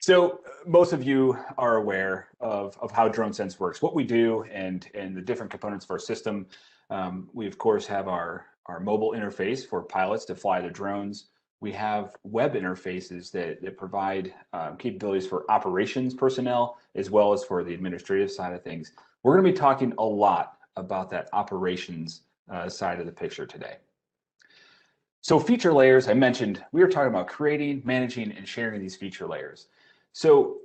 So most of you are aware of how DroneSense works, what we do, and the different components of our system. We of course have our mobile interface for pilots to fly their drones. We have web interfaces that provide capabilities for operations personnel as well as for the administrative side of things. We're going to be talking a lot about that operations side of the picture today. So feature layers, I mentioned, we were talking about creating, managing, and sharing these feature layers. So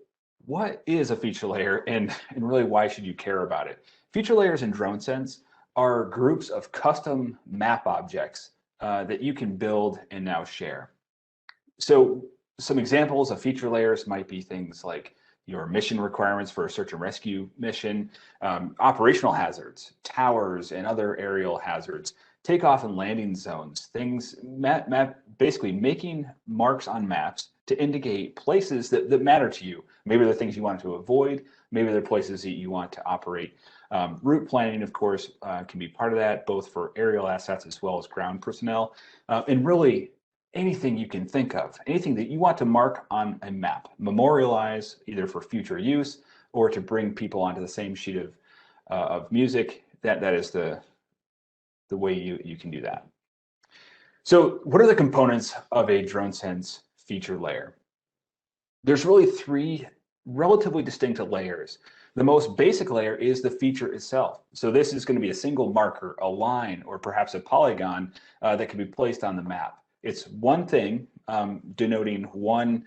what is a feature layer, and really why should you care about it? Feature layers in DroneSense are groups of custom map objects that you can build and now share. So some examples of feature layers might be things like your mission requirements for a search and rescue mission, operational hazards, towers and other aerial hazards, takeoff and landing zones, things, basically making marks on maps to indicate places that matter to you. Maybe they're things you want to avoid, maybe they're places that you want to operate. Route planning, of course, can be part of that, both for aerial assets as well as ground personnel. And really, anything you can think of, anything that you want to mark on a map, memorialize either for future use or to bring people onto the same sheet of music, that is the way you can do that. So what are the components of a DroneSense feature layer? There's really three relatively distinct layers. The most basic layer is the feature itself. So this is going to be a single marker, a line, or perhaps a polygon that can be placed on the map. It's one thing denoting one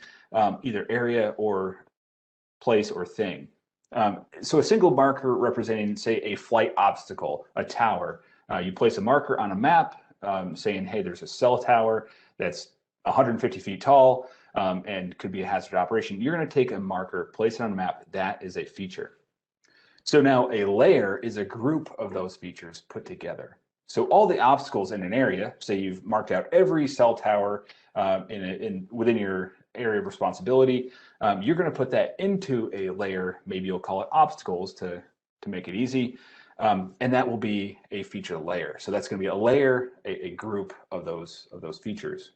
either area or place or thing. So a single marker representing, say, a flight obstacle, a tower. You place a marker on a map saying, hey, there's a cell tower that's 150 feet tall and could be a hazard operation. You're going to take a marker, place it on a map. That is a feature. So now a layer is a group of those features put together. So all the obstacles in an area, say you've marked out every cell tower within your area of responsibility, you're going to put that into a layer. Maybe you'll call it obstacles to make it easy. And that will be a feature layer. So that's going to be a layer, a group of those features.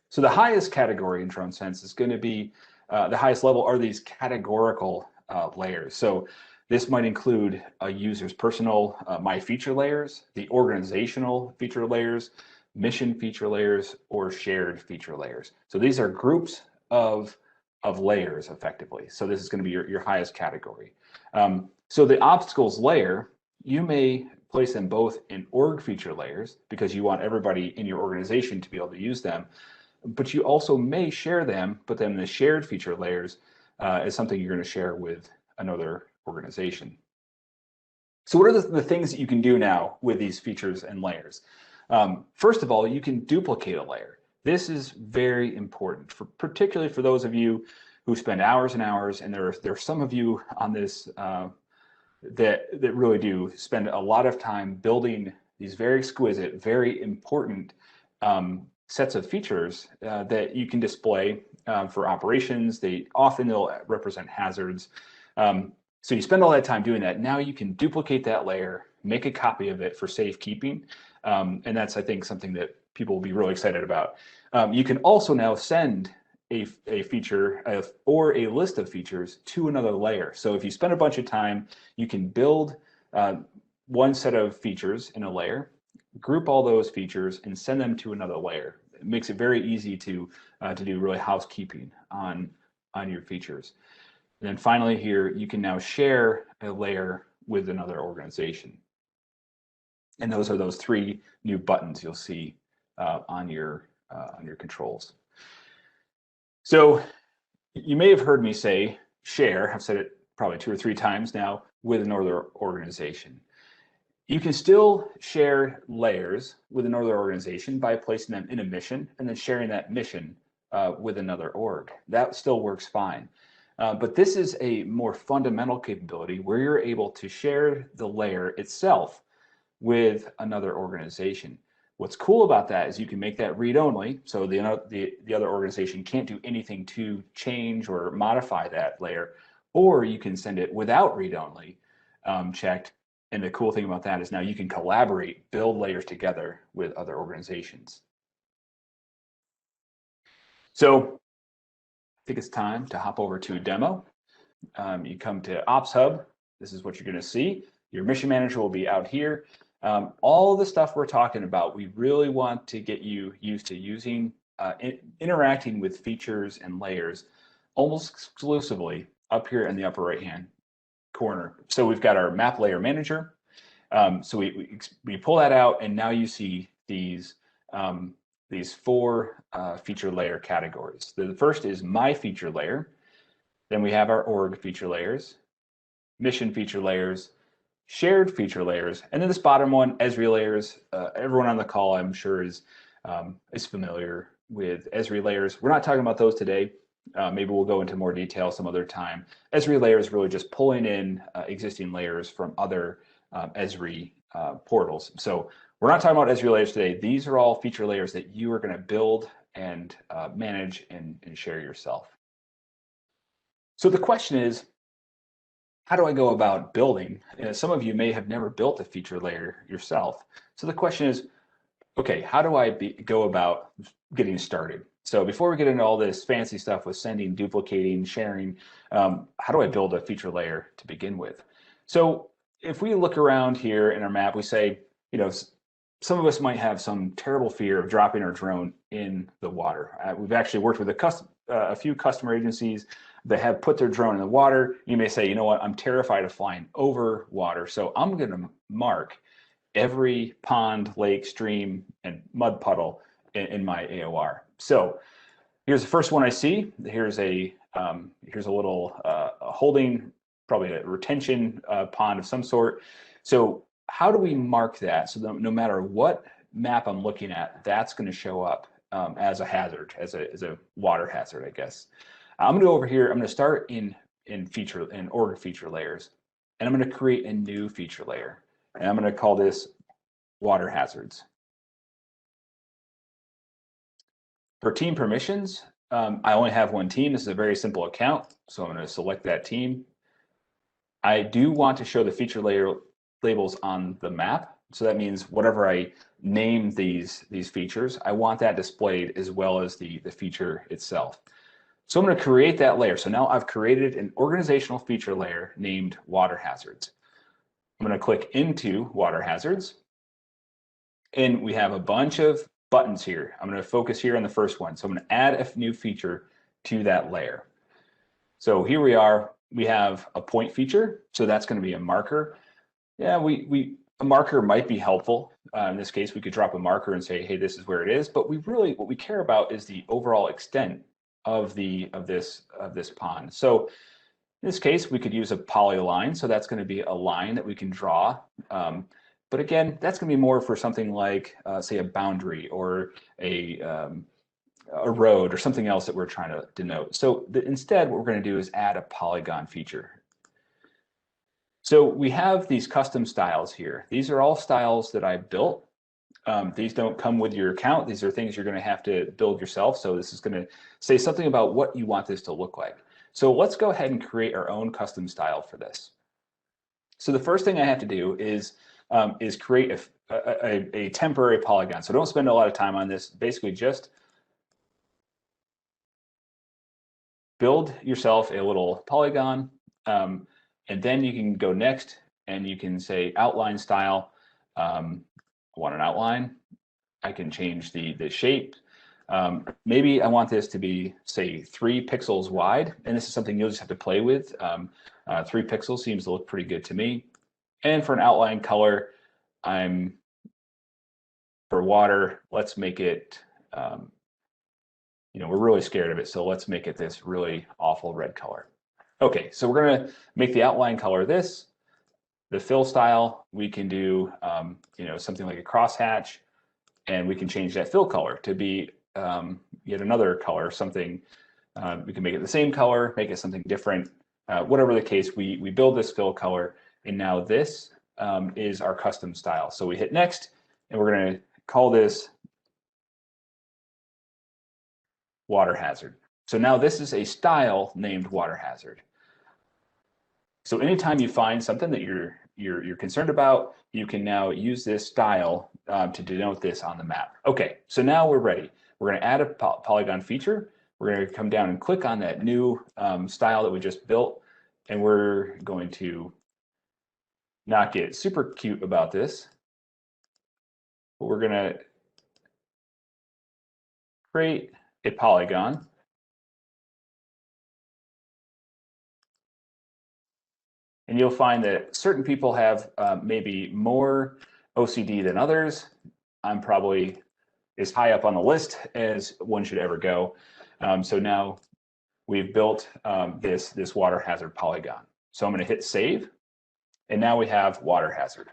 So the highest category in DroneSense is going to be the highest level are these categorical layers. So this might include a user's personal my feature layers, the organizational feature layers, mission feature layers, or shared feature layers. So these are groups of layers effectively. So this is going to be your highest category. So the obstacles layer, you may place them both in org feature layers because you want everybody in your organization to be able to use them, but you also may share them, put them in the shared feature layers as something you're going to share with another organization. So what are the things that you can do now with these features and layers? First of all, you can duplicate a layer. This is very important, particularly for those of you who spend hours and hours, and there are some of you on this that really do spend a lot of time building these very exquisite, very important sets of features that you can display for operations. They'll represent hazards. So you spend all that time doing that. Now you can duplicate that layer, make a copy of it for safekeeping. And that's, I think, something that people will be really excited about. You can also now send a feature or a list of features to another layer. So if you spend a bunch of time, you can build one set of features in a layer, group all those features, and send them to another layer. It makes it very easy to do really housekeeping on your features. And then finally here, you can now share a layer with another organization. And those are those three new buttons you'll see on your controls. So you may have heard me say share. I've said it probably 2 or 3 times now with another organization. You can still share layers with another organization by placing them in a mission and then sharing that mission with another org. That still works fine. But this is a more fundamental capability where you're able to share the layer itself with another organization. What's cool about that is you can make that read-only, so the other organization can't do anything to change or modify that layer, or you can send it without read-only checked. And the cool thing about that is now you can collaborate, build layers together with other organizations. So think it's time to hop over to demo. You come to Ops Hub. This is what you're going to see. Your mission manager will be out here. All the stuff we're talking about, we really want to get you used to using, interacting with features and layers almost exclusively up here in the upper right-hand corner. So we've got our map layer manager. So we pull that out, and now you see these four feature layer categories. The first is my feature layer. Then we have our org feature layers, mission feature layers, shared feature layers, and then this bottom one, Esri layers. Everyone on the call, I'm sure, is familiar with Esri layers. We're not talking about those today. Maybe we'll go into more detail some other time. Esri layers really just pulling in existing layers from other Esri portals. So we're not talking about Esri layers today. These are all feature layers that you are going to build and manage and share yourself. So the question is, how do I go about building? Some of you may have never built a feature layer yourself. So the question is, okay, how do I go about getting started? So before we get into all this fancy stuff with sending, duplicating, sharing, how do I build a feature layer to begin with? So if we look around here in our map, we say, some of us might have some terrible fear of dropping our drone in the water. We've actually worked with a few customer agencies that have put their drone in the water. You may say, you know what, I'm terrified of flying over water, so I'm going to mark every pond, lake, stream, and mud puddle in my AOR. So here's the first one I see. Here's a little holding, probably a retention pond of some sort. So how do we mark that so that no matter what map I'm looking at, that's going to show up as a hazard, as a water hazard, I guess. I'm going to go over here. I'm going to start in org feature layers, and I'm going to create a new feature layer, and I'm going to call this water hazards. For team permissions, I only have one team. This is a very simple account, so I'm going to select that team. I do want to show the feature layer labels on the map, so that means whatever I name these features, I want that displayed as well as the feature itself. So I'm going to create that layer. So now I've created an organizational feature layer named water hazards. I'm going to click into water hazards, and we have a bunch of buttons here. I'm going to focus here on the first one. So I'm going to add a new feature to that layer. So here we are. We have a point feature. So that's going to be a marker. Yeah, a marker might be helpful. In this case, we could drop a marker and say, hey, this is where it is. But what we care about is the overall extent of this pond. So in this case, we could use a polyline. So that's going to be a line that we can draw. But again, that's going to be more for something like, say, a boundary or a road or something else that we're trying to denote. So instead, what we're going to do is add a polygon feature. So we have these custom styles here. These are all styles that I built. These don't come with your account. These are things you're going to have to build yourself. So this is going to say something about what you want this to look like. So let's go ahead and create our own custom style for this. So the first thing I have to do is create a temporary polygon. So don't spend a lot of time on this. Basically, just build yourself a little polygon, and then you can go next, and you can say outline style. I want an outline. I can change the shape. Maybe I want this to be, say, 3 pixels wide, and this is something you'll just have to play with. 3 pixels seems to look pretty good to me. And for an outline color, for water, let's make it, we're really scared of it, so let's make it this really awful red color. Okay, so we're going to make the outline color this. The fill style, we can do something like a crosshatch, and we can change that fill color to be yet another color, something. We can make it the same color, make it something different. Whatever the case, we build this fill color, and now this is our custom style. So we hit next, and we're going to call this water hazard. So now this is a style named water hazard. So anytime you find something that you're concerned about, you can now use this style to denote this on the map. Okay, so now we're ready. We're going to add a polygon feature. We're we're going to come down and click on that new style that we just built, and we're going to not get super cute about this, but we're going to create a polygon. And you'll find that certain people have maybe more OCD than others. I'm probably as high up on the list as one should ever go. So now we've built this water hazard polygon. So I'm going to hit save, and now we have water hazard.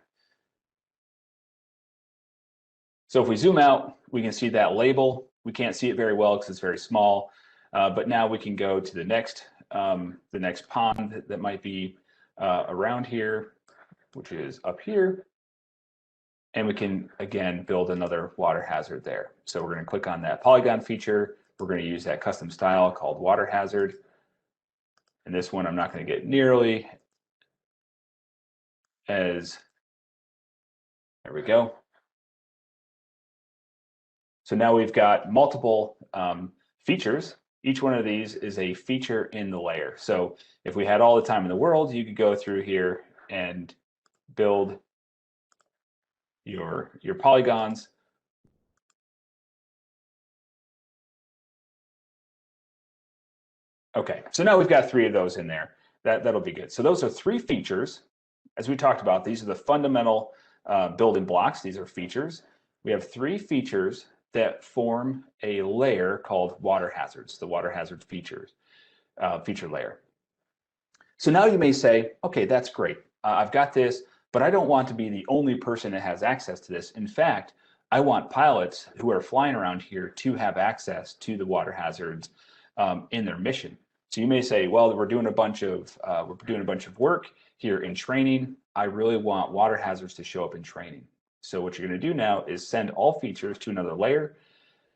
So if we zoom out, we can see that label. We can't see it very well because it's very small, but now we can go to the next pond that might be around here, which is up here, and we can again build another water hazard there. So we're going to click on that polygon feature. We're going to use that custom style called water hazard, and this one I'm not going to get nearly as, there we go. So now we've got multiple features. Each one of these is a feature in the layer. So if we had all the time in the world, you could go through here and build your polygons. Okay, so now we've got 3 of those in there. That'll be good. So those are 3 features. As we talked about, these are the fundamental building blocks. These are features. We have 3 features that form a layer called water hazards, the water hazard feature layer. So now you may say, okay, that's great. I've got this, but I don't want to be the only person that has access to this. In fact, I want pilots who are flying around here to have access to the water hazards in their mission. So you may say, well, we're doing a bunch of work here in training. I really want water hazards to show up in training. So what you're going to do now is send all features to another layer.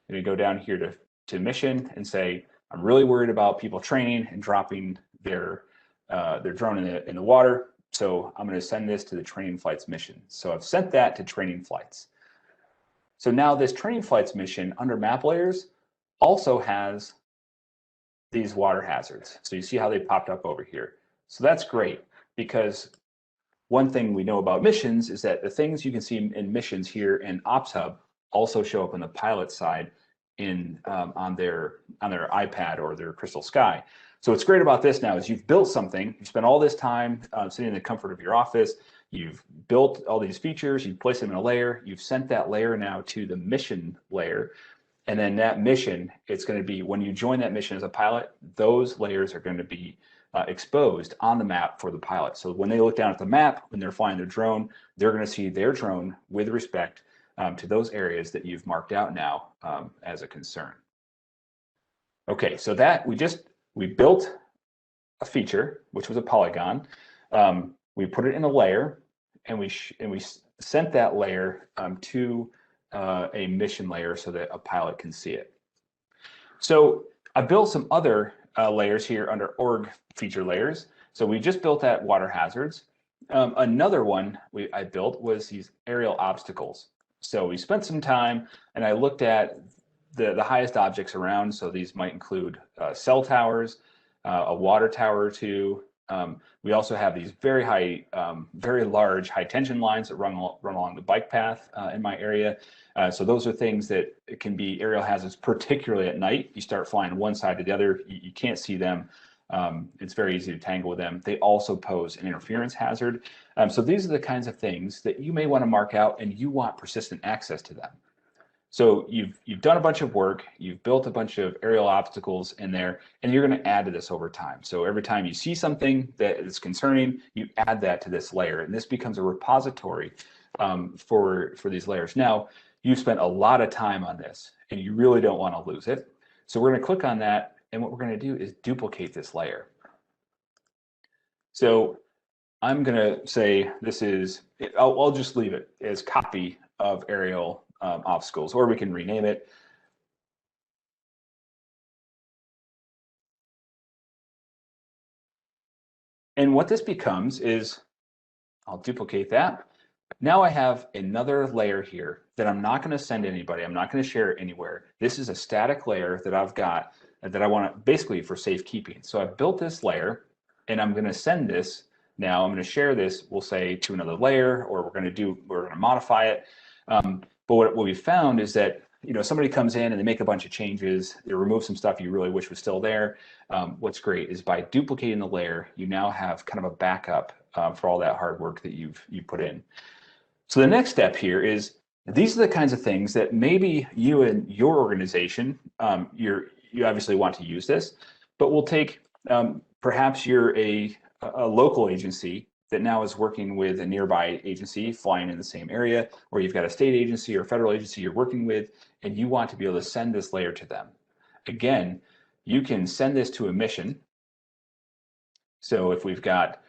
You're going to go down here to mission and say, I'm really worried about people training and dropping their drone in the water. So I'm going to send this to the training flights mission. So I've sent that to training flights. So now this training flights mission under map layers also has these water hazards. So you see how they popped up over here. So that's great, because one thing we know about missions is that the things you can see in missions here in Ops Hub also show up on the pilot side on their iPad or their Crystal Sky. So what's great about this now is you've built something. You spent all this time sitting in the comfort of your office. You've built all these features. You've placed them in a layer. You've sent that layer now to the mission layer. And then that mission, it's going to be, when you join that mission as a pilot, those layers are going to be exposed on the map for the pilot. So when they look down at the map, when they're flying their drone, they're going to see their drone with respect to those areas that you've marked out now as a concern. Okay, so that we built a feature, which was a polygon. We put it in a layer, and we sent that layer to a mission layer so that a pilot can see it. So I built some other layers here under org feature layers. So we just built that water hazards. Another one I built was these aerial obstacles. So we spent some time, and I looked at the highest objects around. So these might include cell towers, a water tower or two. We also have these very large high tension lines that run along the bike path in my area. So those are things that can be aerial hazards, particularly at night. You start flying one side to the other, you can't see them. It's very easy to tangle with them. They also pose an interference hazard. So these are the kinds of things that you may want to mark out, and you want persistent access to them. So you've done a bunch of work, you've built a bunch of aerial obstacles in there, and you're going to add to this over time. So every time you see something that is concerning, you add that to this layer, and this becomes a repository for these layers. Now, you've spent a lot of time on this, and you really don't want to lose it. So we're going to click on that, and what we're going to do is duplicate this layer. So I'm going to say this is, I'll just leave it as copy of aerial obstacles, or we can rename it. And what this becomes is, I'll duplicate that. Now I have another layer here that I'm not going to send anybody. I'm not going to share it anywhere. This is a static layer that I've got that I want to basically for safekeeping. So I've built this layer, and I'm going to send this now. I'm going to share this, we'll say, to another layer, or we're going to modify it. But what we found is that somebody comes in and they make a bunch of changes, they remove some stuff you really wish was still there. What's great is by duplicating the layer, you now have kind of a backup for all that hard work that you've put in. So the next step here is these are the kinds of things that maybe you and your organization, you obviously want to use this, but we'll take perhaps you're a local agency that now is working with a nearby agency flying in the same area, or you've got a state agency or federal agency you're working with, and you want to be able to send this layer to them. Again, you can send this to a mission. So if we've got,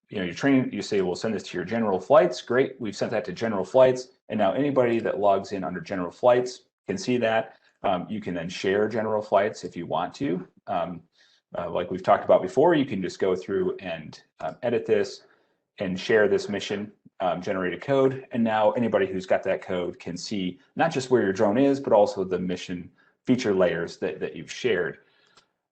you're training, you say, we'll send this to your general flights. Great, we've sent that to general flights. And now anybody that logs in under general flights can see that. You can then share general flights if you want to. Like we've talked about before, you can just go through and edit this and share this mission, generate a code. And now anybody who's got that code can see not just where your drone is, but also the mission feature layers that you've shared.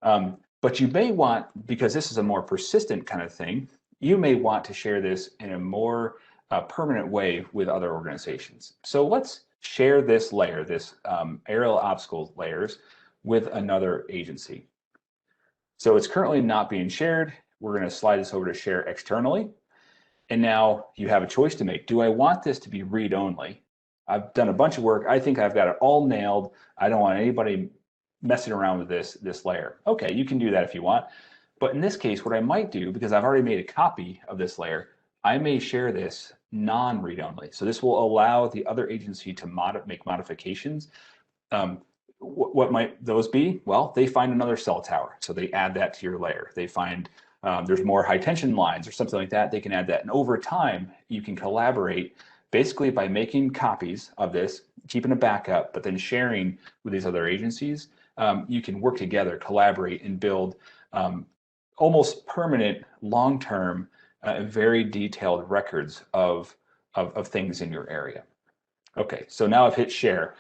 But you may want, because this is a more persistent kind of thing, you may want to share this in a more permanent way with other organizations. So let's share this layer, this aerial obstacle layers, with another agency. So it's currently not being shared. We're going to slide this over to share externally. And now you have a choice to make. Do I want this to be read-only? I've done a bunch of work. I think I've got it all nailed. I don't want anybody messing around with this layer. Okay, you can do that if you want. But in this case, what I might do, because I've already made a copy of this layer, I may share this non-read-only. So this will allow the other agency to make modifications. What might those be? Well, they find another cell tower, so they add that to your layer. They find there's more high tension lines or something like that, they can add that. And over time, you can collaborate basically by making copies of this, keeping a backup, but then sharing with these other agencies. You can work together, collaborate, and build almost permanent, long-term, very detailed records of things in your area. Okay, so now I've hit share.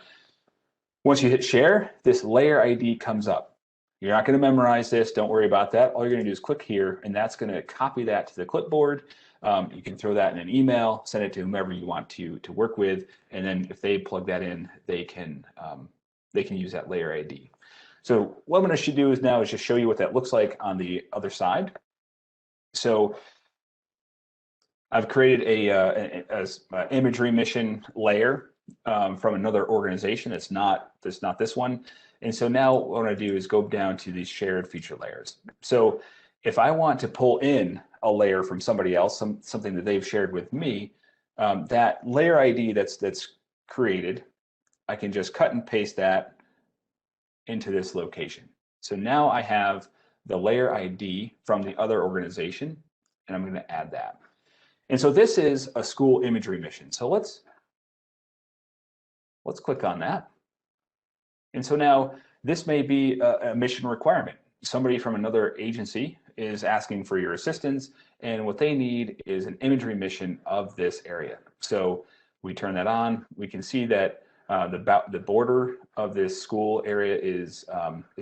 Once you hit share, this layer ID comes up. You're not going to memorize this. Don't worry about that. All you're going to do is click here, and that's going to copy that to the clipboard. You can throw that in an email, send it to whomever you want to work with, and then if they plug that in, they can use that layer ID. So what I'm going to do is now is just show you what that looks like on the other side. So I've created a imagery mission layer from another organization that's not this one. And so now what I'm going to do is go down to these shared feature layers. So if I want to pull in a layer from somebody else, something that they've shared with me, that layer ID that's created, I can just cut and paste that into this location. So now I have the layer ID from the other organization, and I'm going to add that. And so this is a school imagery mission. So let's click on that. And so now this may be a mission requirement. Somebody from another agency is asking for your assistance, and what they need is an imagery mission of this area. So we turn that on. We can see that the border of this school area is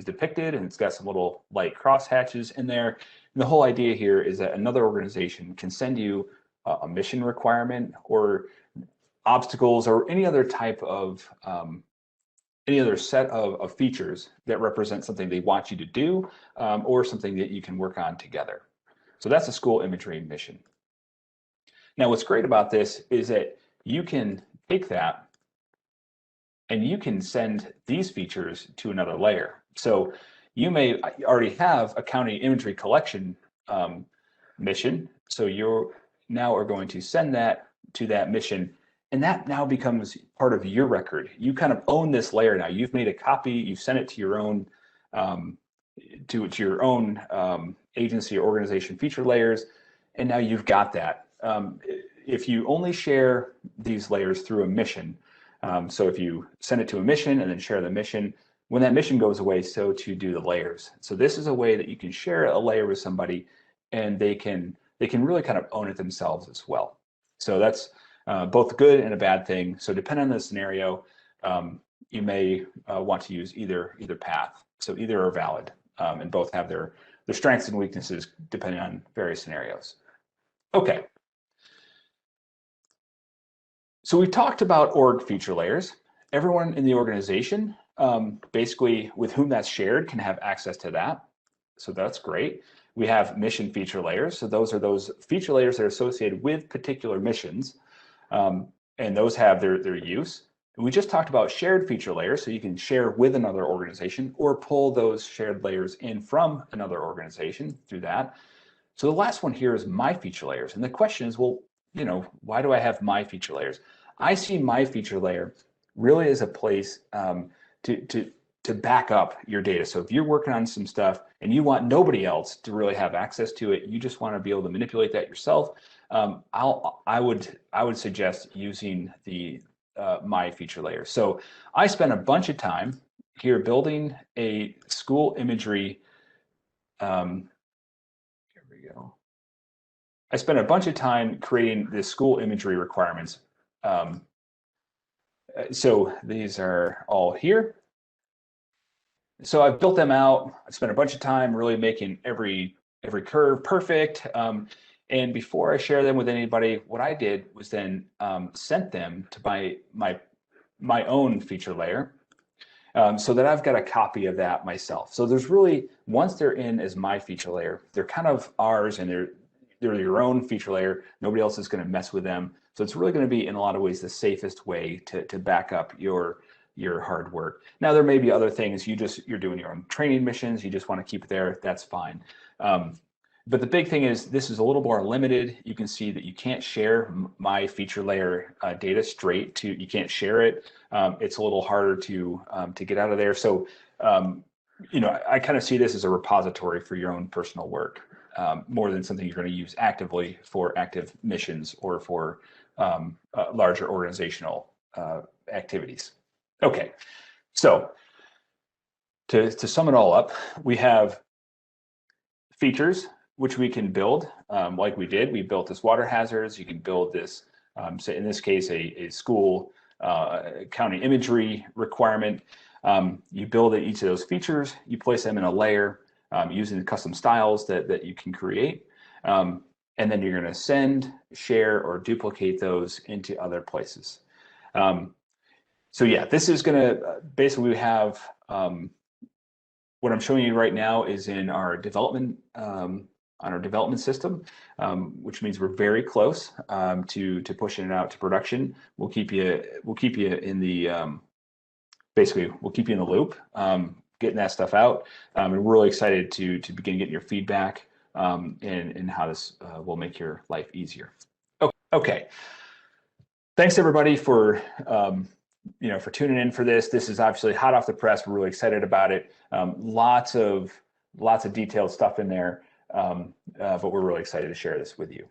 depicted, and it's got some little light crosshatches in there. And the whole idea here is that another organization can send you a mission requirement or obstacles or any other type of any other set of features that represent something they want you to do or something that you can work on together. So that's a school imagery mission. Now, what's great about this is that you can take that and you can send these features to another layer. So you may already have a county imagery collection mission. So you now are going to send that to that mission, and that now becomes part of your record. You kind of own this layer now. You've made a copy, you've sent it to your own agency or organization feature layers, and now you've got that. If you only share these layers through a mission, so if you send it to a mission and then share the mission, when that mission goes away, so too do the layers. So this is a way that you can share a layer with somebody, and they can really kind of own it themselves as well. So that's both good and a bad thing. So depending on the scenario, you may want to use either path. So either are valid, and both have their strengths and weaknesses depending on various scenarios. Okay. So we talked about org feature layers. Everyone in the organization, basically with whom that's shared, can have access to that. So that's great. We have mission feature layers. So those are those feature layers that are associated with particular missions, and those have their use. And we just talked about shared feature layers, so you can share with another organization or pull those shared layers in from another organization through that. So the last one here is my feature layers. And the question is, well, why do I have my feature layers? I see my feature layer really as a place to back up your data. So if you're working on some stuff and you want nobody else to really have access to it, you just want to be able to manipulate that yourself, I would suggest using the my feature layer. So I spent a bunch of time here building a school imagery. Here we go. I spent a bunch of time creating the school imagery requirements. So these are all here. So I've built them out. I spent a bunch of time really making every curve perfect. And before I share them with anybody, what I did was then sent them to my own feature layer, so that I've got a copy of that myself. So there's really, once they're in as my feature layer, they're kind of ours, and they're your own feature layer. Nobody else is going to mess with them. So it's really going to be, in a lot of ways, the safest way to back up your hard work. Now, there may be other things. You're doing your own training missions. You just want to keep it there. That's fine. But the big thing is, this is a little more limited. You can see that you can't share my feature layer data straight to, you can't share it. It's a little harder to get out of there. So, I kind of see this as a repository for your own personal work, more than something you're going to use actively for active missions or for larger organizational activities. Okay, so to sum it all up, we have features which we can build, like we did. We built this water hazards. You can build this, say in this case, a school county imagery requirement. You build each of those features. You place them in a layer using the custom styles that you can create. And then you're going to send, share, or duplicate those into other places. So yeah, this is going to basically, we have what I'm showing you right now is in our development on our development system, which means we're very close to pushing it out to production. We'll keep you in the basically we'll keep you in the loop, getting that stuff out. And we're really excited to begin getting your feedback and how this will make your life easier. Okay. Thanks everybody for for tuning in for this. This is obviously hot off the press. We're really excited about it. Lots of detailed stuff in there, but we're really excited to share this with you.